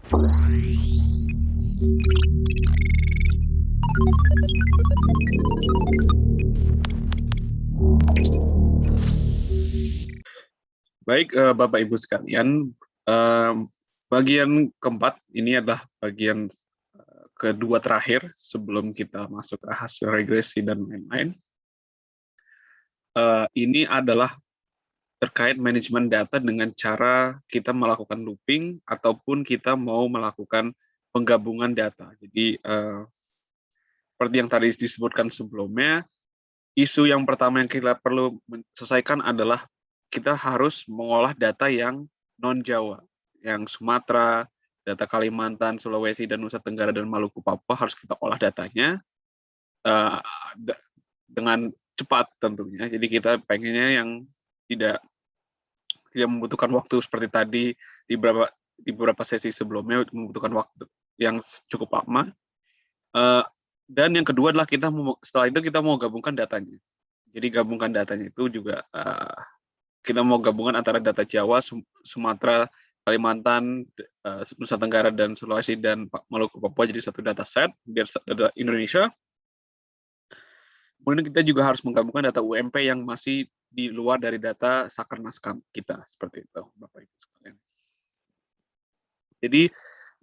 Baik, Bapak Ibu sekalian, bagian keempat ini adalah bagian kedua terakhir sebelum kita masuk ke hasil regresi dan lain-lain. Ini adalah terkait manajemen data dengan cara kita melakukan looping ataupun kita mau melakukan penggabungan data. Jadi seperti yang tadi disebutkan sebelumnya, isu yang pertama yang kita perlu selesaikan adalah kita harus mengolah data yang non-Jawa, yang Sumatera, data Kalimantan, Sulawesi, dan Nusa Tenggara, dan Maluku, Papua harus kita olah datanya dengan cepat tentunya. Jadi kita pengennya yang tidak membutuhkan waktu seperti tadi di beberapa sesi sebelumnya, membutuhkan waktu yang cukup lama. Dan yang kedua adalah setelah itu kita mau gabungkan datanya. Jadi gabungkan datanya itu juga kita mau gabungan antara data Jawa, Sumatera, Kalimantan, Nusa Tenggara, dan Sulawesi, dan Maluku, Papua jadi satu data set biar data Indonesia. Kemudian kita juga harus menggabungkan data UMP yang masih di luar dari data Sakernas kita, seperti itu, Bapak Ibu sekalian. Jadi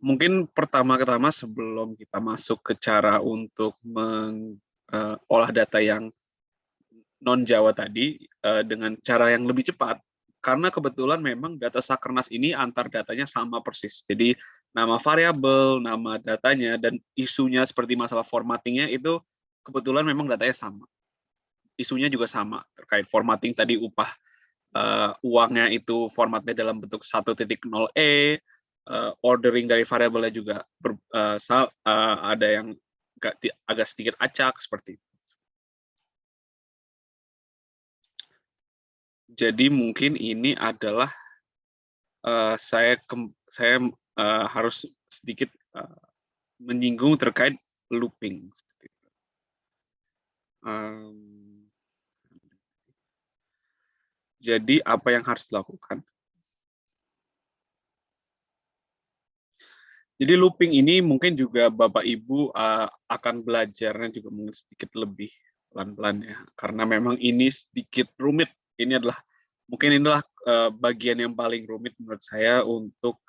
mungkin pertama-tama sebelum kita masuk ke cara untuk mengolah data yang non-Jawa tadi dengan cara yang lebih cepat, karena kebetulan memang data Sakernas ini antar datanya sama persis. Jadi nama variabel, nama datanya, dan isunya seperti masalah formattingnya itu kebetulan memang datanya sama. Isunya juga sama, terkait formatting tadi upah uangnya itu formatnya dalam bentuk 1.0e, ordering dari variabelnya juga ada yang agak sedikit acak seperti itu. Jadi mungkin ini adalah saya harus sedikit menyinggung terkait looping. Jadi apa yang harus dilakukan? Jadi looping ini mungkin juga Bapak Ibu akan belajarnya juga mungkin sedikit lebih pelan-pelan ya, karena memang ini sedikit rumit. Ini adalah bagian yang paling rumit menurut saya untuk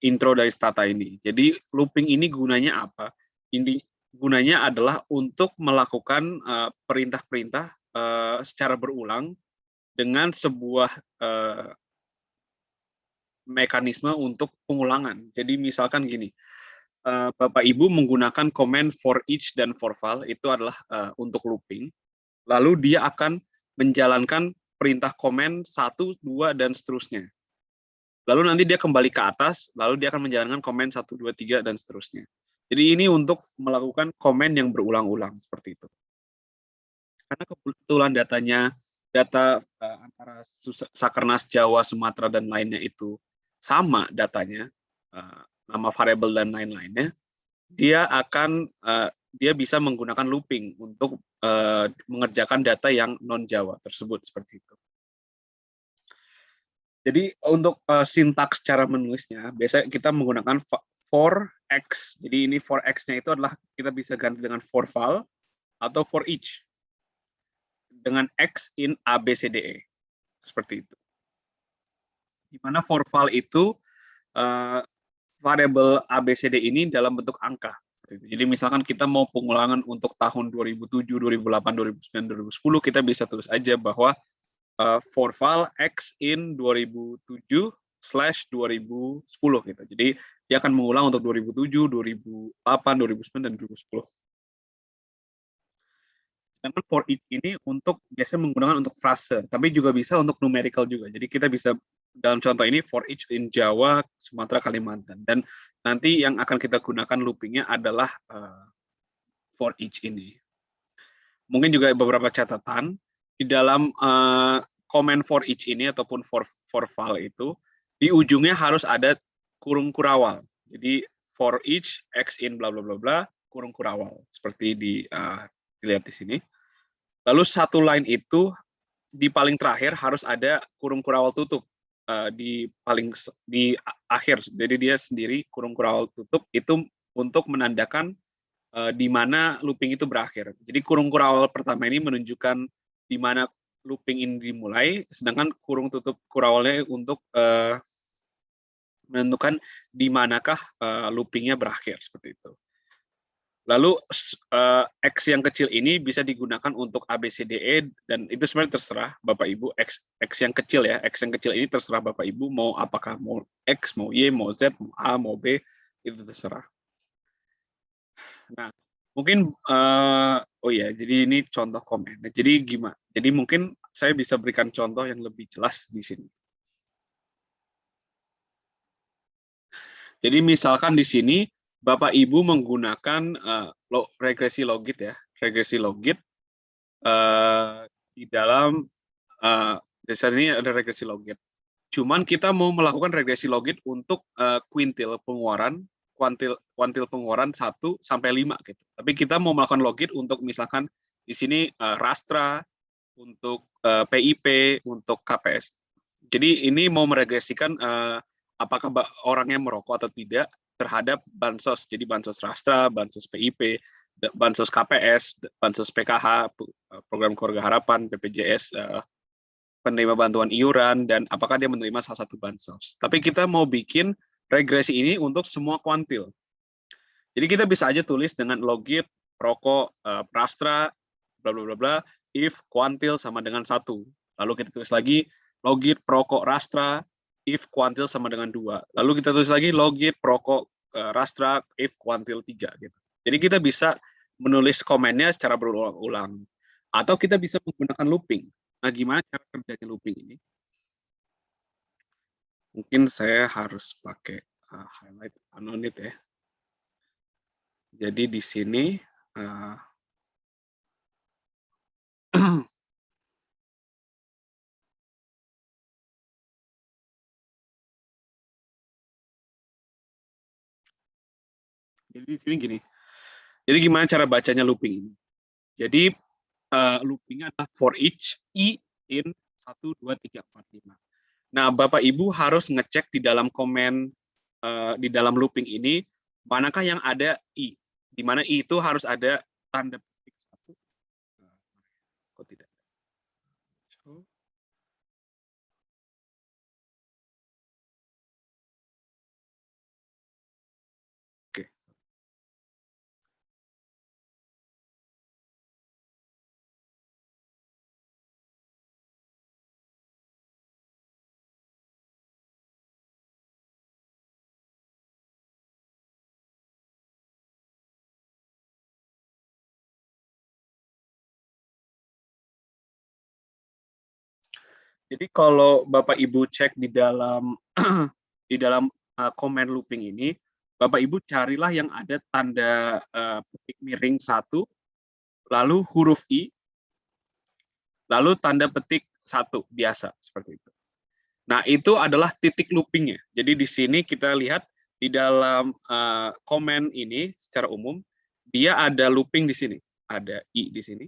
intro dari Stata ini. Jadi looping ini gunanya apa? Gunanya adalah untuk melakukan perintah-perintah secara berulang dengan sebuah mekanisme untuk pengulangan. Jadi misalkan gini, Bapak Ibu menggunakan command for each dan for val, itu adalah untuk looping. Lalu dia akan menjalankan perintah command 1, 2, dan seterusnya. Lalu nanti dia kembali ke atas, lalu dia akan menjalankan command 1, 2, 3, dan seterusnya. Jadi ini untuk melakukan command yang berulang-ulang, seperti itu. Karena kebetulan data antara Sakernas, Jawa, Sumatera, dan lainnya itu sama datanya, nama variabel dan lain-lainnya, dia bisa menggunakan looping untuk mengerjakan data yang non-Jawa tersebut, seperti itu. Jadi untuk sintaks cara menulisnya, biasanya kita menggunakan for x. Jadi ini for x-nya itu adalah kita bisa ganti dengan for val atau for each dengan x in A, B, C, D, E. Seperti itu. Di mana for val itu variabel A, B, C, D ini dalam bentuk angka. Jadi misalkan kita mau pengulangan untuk tahun 2007, 2008, 2009, 2010, kita bisa tulis aja bahwa for val x in 2007/2010 gitu. Jadi dia akan mengulang untuk 2007, 2008, 2009, dan 2010. Sedangkan for each ini untuk biasanya menggunakan untuk frase, tapi juga bisa untuk numerical juga. Jadi kita bisa dalam contoh ini for each in Jawa, Sumatera, Kalimantan. Dan nanti yang akan kita gunakan loopingnya adalah for each ini. Mungkin juga beberapa catatan di dalam command for each ini ataupun for val itu di ujungnya harus ada kurung kurawal. Jadi for each x in bla bla bla bla kurung kurawal seperti dilihat di sini. Lalu satu line itu di paling terakhir harus ada kurung kurawal tutup. di akhir. Jadi dia sendiri kurung kurawal tutup itu untuk menandakan di mana looping itu berakhir. Jadi kurung kurawal pertama ini menunjukkan di mana looping ini dimulai, sedangkan kurung tutup kurawalnya untuk menentukan di manakah loopingnya berakhir seperti itu. Lalu X yang kecil ini bisa digunakan untuk ABCDE dan itu sebenarnya terserah Bapak Ibu. X yang kecil ya, X yang kecil ini terserah Bapak Ibu mau apakah mau X, mau Y, mau Z, mau A, mau B, itu terserah. Nah, mungkin oh ya, jadi ini contoh komen. Nah, jadi gimana? Jadi mungkin saya bisa berikan contoh yang lebih jelas di sini. Jadi misalkan di sini Bapak Ibu menggunakan regresi logit ya, regresi logit di dalam dasar ini ada regresi logit. Cuman kita mau melakukan regresi logit untuk kuintil pengeluaran, kuantil pengeluaran 1 sampai 5 gitu. Tapi kita mau melakukan logit untuk misalkan di sini rastra, untuk PIP, untuk KPS. Jadi ini mau meregresikan apakah orangnya merokok atau tidak terhadap bansos. Jadi bansos rastra, bansos PIP, bansos KPS, bansos PKH, program keluarga harapan, BPJS, penerima bantuan iuran, dan apakah dia menerima salah satu bansos. Tapi kita mau bikin regresi ini untuk semua kuantil. Jadi kita bisa aja tulis dengan logit, rokok, prastra, bla bla bla bla, if kuantil sama dengan 1. Lalu kita tulis lagi logit, prokok, rastra, if kuantil sama dengan 2. Lalu kita tulis lagi logit, prokok, rastra, if kuantil 3 gitu. Jadi kita bisa menulis komennya secara berulang-ulang. Atau kita bisa menggunakan looping. Nah, gimana cara kerjanya looping ini? Mungkin saya harus pakai highlight anonim ya. Jadi di sini jadi di sini gini. Jadi gimana cara bacanya looping ini? Jadi loopingnya adalah for each i in 1, 2, 3, 4, 5. Nah, Bapak Ibu harus ngecek di dalam komen di dalam looping ini manakah yang ada i. Di mana i itu harus ada tanda petik 1. Kok tidak? Oke. Jadi kalau Bapak Ibu cek di dalam di dalam komen looping ini, Bapak Ibu carilah yang ada tanda petik miring 1, lalu huruf i, lalu tanda petik 1 biasa seperti itu. Nah, itu adalah titik loopingnya. Jadi di sini kita lihat di dalam komen ini secara umum dia ada looping di sini, ada i di sini,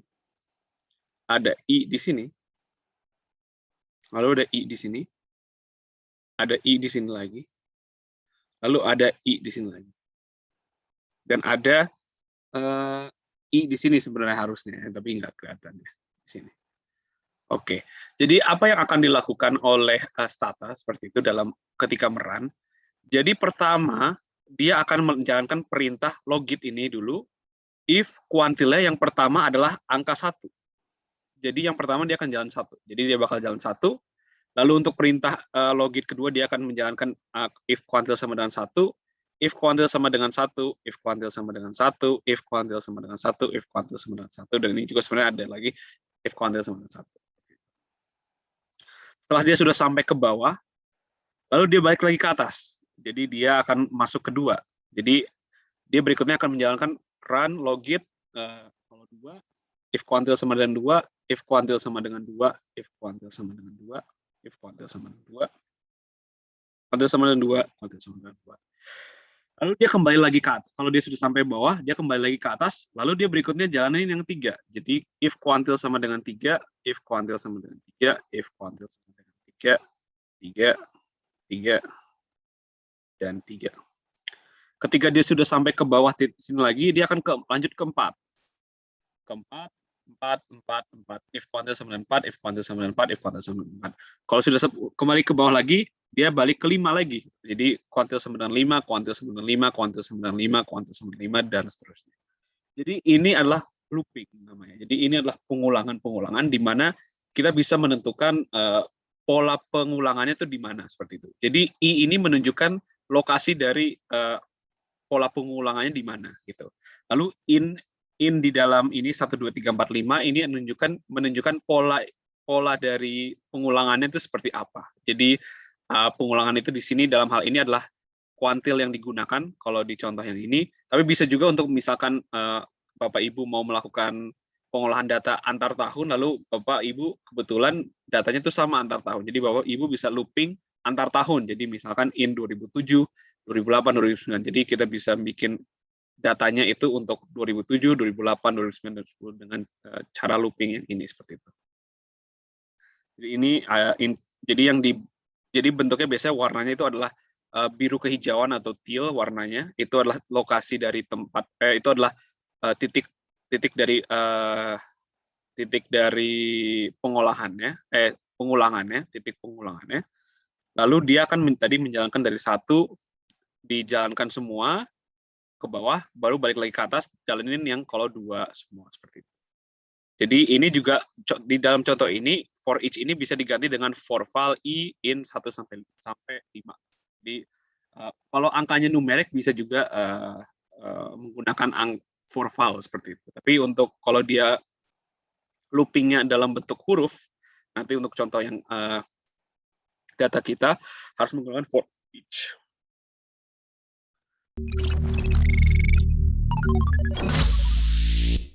ada i di sini, lalu ada i di sini, ada i di sini lagi, lalu ada i di sini lagi, dan ada i di sini sebenarnya harusnya, tapi nggak kelihatan ya di sini. Oke, jadi apa yang akan dilakukan oleh Stata seperti itu dalam ketika meran? Jadi pertama dia akan menjalankan perintah logit ini dulu. If kuantilnya yang pertama adalah angka 1. Jadi yang pertama dia akan jalan 1. Jadi dia bakal jalan 1. Lalu untuk perintah logit kedua dia akan menjalankan if kuantil sama dengan 1, if kuantil sama dengan 1, if kuantil sama dengan 1, if kuantil sama dengan 1, if kuantil sama dengan 1, dan ini juga sebenarnya ada lagi if kuantil sama dengan 1. Setelah dia sudah sampai ke bawah, lalu dia balik lagi ke atas. Jadi dia akan masuk ke 2. Jadi dia berikutnya akan menjalankan run logit kalau 2, if kuantil sama dengan 2, if kuantil sama dengan 2, if kuantil sama dengan 2, if kuantil sama dengan 2, kuantil sama dengan 2, kuantil sama dengan 2. Lalu dia kembali lagi ke atas. Kalau dia sudah sampai bawah, dia kembali lagi ke atas. Lalu dia berikutnya jalanin yang 3. Jadi if kuantil sama dengan 3, if kuantil sama dengan 3, if kuantil sama dengan 3, 3, 3, dan 3. Ketika dia sudah sampai ke bawah sini lagi, dia akan lanjut ke 4. Ke 4, 4, 4, 4. If kuantil sama dengan 4, if kuantil sama dengan 4, if kuantil sama dengan 4. Kalau sudah kembali ke bawah lagi, dia balik ke 5 lagi. Jadi kuantil sama dengan 5, kuantil sama dengan 5, kuantil sama dengan 5, kuantil sama dengan 5, dan seterusnya. Jadi ini adalah looping namanya. Jadi ini adalah pengulangan-pengulangan di mana kita bisa menentukan pola pengulangannya itu di mana seperti itu. Jadi I ini menunjukkan lokasi dari pola pengulangannya di mana gitu. Lalu in di dalam ini 1 2 3 4 5 ini menunjukkan pola dari pengulangannya itu seperti apa. Jadi pengulangan itu di sini dalam hal ini adalah kuantil yang digunakan kalau di contoh yang ini, tapi bisa juga untuk misalkan Bapak Ibu mau melakukan pengolahan data antar tahun, lalu Bapak Ibu kebetulan datanya itu sama antar tahun. Jadi Bapak Ibu bisa looping antar tahun. Jadi misalkan in 2007, 2008, 2009. Jadi kita bisa bikin datanya itu untuk 2007, 2008, 2009, 2010 dengan cara looping yang ini seperti itu. Jadi ini jadi bentuknya biasanya warnanya itu adalah biru kehijauan atau teal warnanya, itu adalah lokasi dari tempat itu adalah titik dari pengolahannya, pengulangannya, titik pengulangannya. Lalu dia akan tadi menjalankan dari 1, dijalankan semua ke bawah, baru balik lagi ke atas, jalanin yang kalau 2 semua seperti itu. Jadi ini juga di dalam contoh ini for each ini bisa diganti dengan for val I in 1 sampai 5. Jadi kalau angkanya numerik bisa juga menggunakan for val seperti itu. Tapi untuk kalau dia loopingnya dalam bentuk huruf, nanti untuk contoh yang data kita harus menggunakan for each.